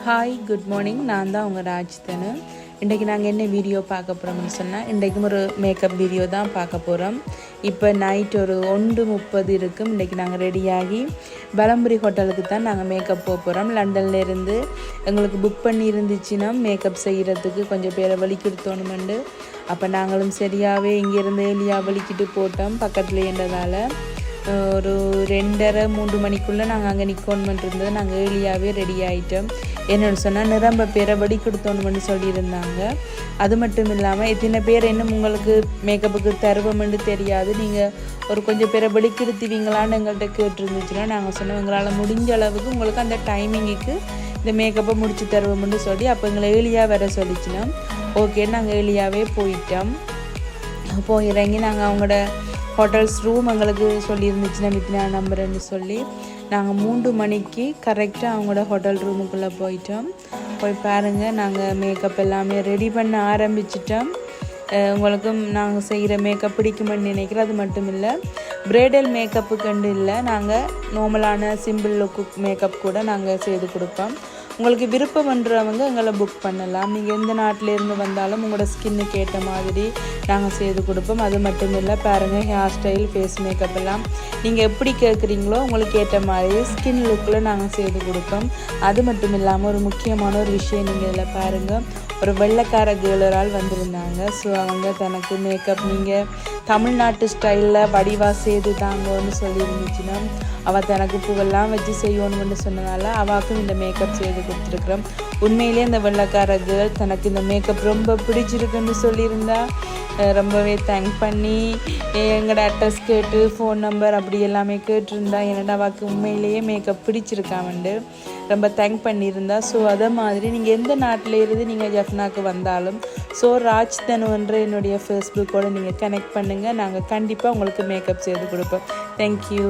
Hi good morning. நான் தான் உங்கள் ராஜ்தனு. இன்றைக்கி நாங்கள் என்ன வீடியோ பார்க்க போகிறோம்னு சொன்னால், இன்றைக்கும் ஒரு மேக்கப் வீடியோ தான் பார்க்க போகிறோம். இப்போ நைட் ஒரு 1:30 இருக்கும். இன்றைக்கி நாங்கள் ரெடியாகி பலம்புரி ஹோட்டலுக்கு தான் நாங்கள் மேக்கப் போக போகிறோம். லண்டன்லேருந்து எங்களுக்கு புக் பண்ணி இருந்துச்சுன்னா மேக்கப் செய்கிறதுக்கு கொஞ்சம் பேரை வலிக்கிடுத்தோணுமெண்டு. அப்போ நாங்களும் சரியாகவே இங்கேருந்து ஏலியா வலிக்கிட்டு போட்டோம் பக்கத்துலேன்றதால. ஒரு 2:30-3 மணிக்குள்ளே நாங்கள் அங்கே நிற்கணுமென்று இருந்தது. நாங்கள் ஏர்லியாகவே ரெடி ஆகிட்டோம். என்னென்னு சொன்னால் நிரம்ப பேரை வடி கொடுத்தோணுமென்னு சொல்லியிருந்தாங்க. அது மட்டும் இல்லாமல் எத்தனை பேர் இன்னும் உங்களுக்கு மேக்கப்புக்கு தருவோம்னு தெரியாது, நீங்கள் ஒரு கொஞ்சம் பேரை வெளிக்கெடுத்துவீங்களான்னு எங்கள்கிட்ட கேட்டுருந்துச்சுன்னா நாங்கள் சொன்னோம் எங்களால் முடிஞ்ச அளவுக்கு உங்களுக்கு அந்த டைமிங்குக்கு இந்த மேக்கப்பை முடித்து தருவோம்னு சொல்லி. அப்போ எங்களை ஏர்லியாக வர சொல்லிச்சுன்னா ஓகே நாங்கள் ஏர்லியாகவே போயிட்டோம். போய் இறங்கி நாங்கள் அவங்களோட ஹோட்டல்ஸ் ரூம் எங்களுக்கு சொல்லியிருந்துச்சுன்னா மித்னா நம்புறேன்னு சொல்லி நாங்கள் 3 மணிக்கு கரெக்டாக அவங்களோட ஹோட்டல் ரூமுக்குள்ளே போயிட்டோம். போய் பாருங்கள், நாங்கள் மேக்கப் எல்லாமே ரெடி பண்ண ஆரம்பிச்சிட்டோம். உங்களுக்கும் நாங்கள் செய்கிற மேக்கப் பிடிக்குமென்னு நினைக்கிறேன். அது மட்டும் இல்லை, பிரைடல் மேக்கப்பு கண்டு இல்லை, நாங்கள் நார்மலான சிம்பிள் லுக்கு மேக்கப் கூட நாங்கள் செய்து கொடுப்போம். உங்களுக்கு விருப்பம் பண்ணுறவங்க எங்களை புக் பண்ணலாம். நீங்கள் எந்த நாட்டிலேருந்து வந்தாலும் உங்களோட ஸ்கின்னுக்கு ஏற்ற மாதிரி நாங்கள் செய்து கொடுப்போம். அது மட்டும் இல்லை, பாருங்கள் ஹேர் ஸ்டைல், ஃபேஸ் மேக்கப் எல்லாம் நீங்கள் எப்படி கேட்குறீங்களோ உங்களுக்கு ஏற்ற மாதிரி ஸ்கின் லுக்கில் நாங்கள் செய்து கொடுப்போம். அது மட்டும் இல்லாமல் ஒரு முக்கியமான ஒரு விஷயம், நீங்கள் இதில் பாருங்கள், ஒரு வெள்ளைக்கார கேர்ளால் வந்திருந்தாங்க. ஸோ அவங்க தனக்கு மேக்கப் நீங்கள் தமிழ்நாட்டு ஸ்டைலில் வடிவாக செய்து தாங்கன்னு சொல்லியிருந்துச்சுன்னா அவள் தனக்கு பூவெல்லாம் வச்சு செய்யணும்னு சொன்னதால் அவாக்கும் இந்த மேக்கப் செய்து கொடுத்துருக்குறோம். உண்மையிலே அந்த வெள்ளைக்கார கேர்ள் தனக்கு இந்த மேக்கப் ரொம்ப பிடிச்சிருக்குன்னு சொல்லியிருந்தா. ரொம்பவே தேங்க் பண்ணி எங்களோட அட்ரஸ் கேட்டு ஃபோன் நம்பர் அப்படி எல்லாமே கேட்டிருந்தா. என்னடா அவாக்கு உண்மையிலேயே மேக்கப் பிடிச்சிருக்காமண்டு ரொம்ப தேங்க் பண்ணியிருந்தா. ஸோ அதை மாதிரி நீங்கள் எந்த நாட்டில் இருந்து நீங்கள் ஜஃப்னாக்கு வந்தாலும் ராஜ்தனுன்ற என்னுடைய ஃபேஸ்புக்கோடு நீங்கள் கனெக்ட் பண்ணுங்கள். நாங்கள் கண்டிப்பாக உங்களுக்கு மேக்கப் செய்து கொடுப்போம். தேங்க்யூ.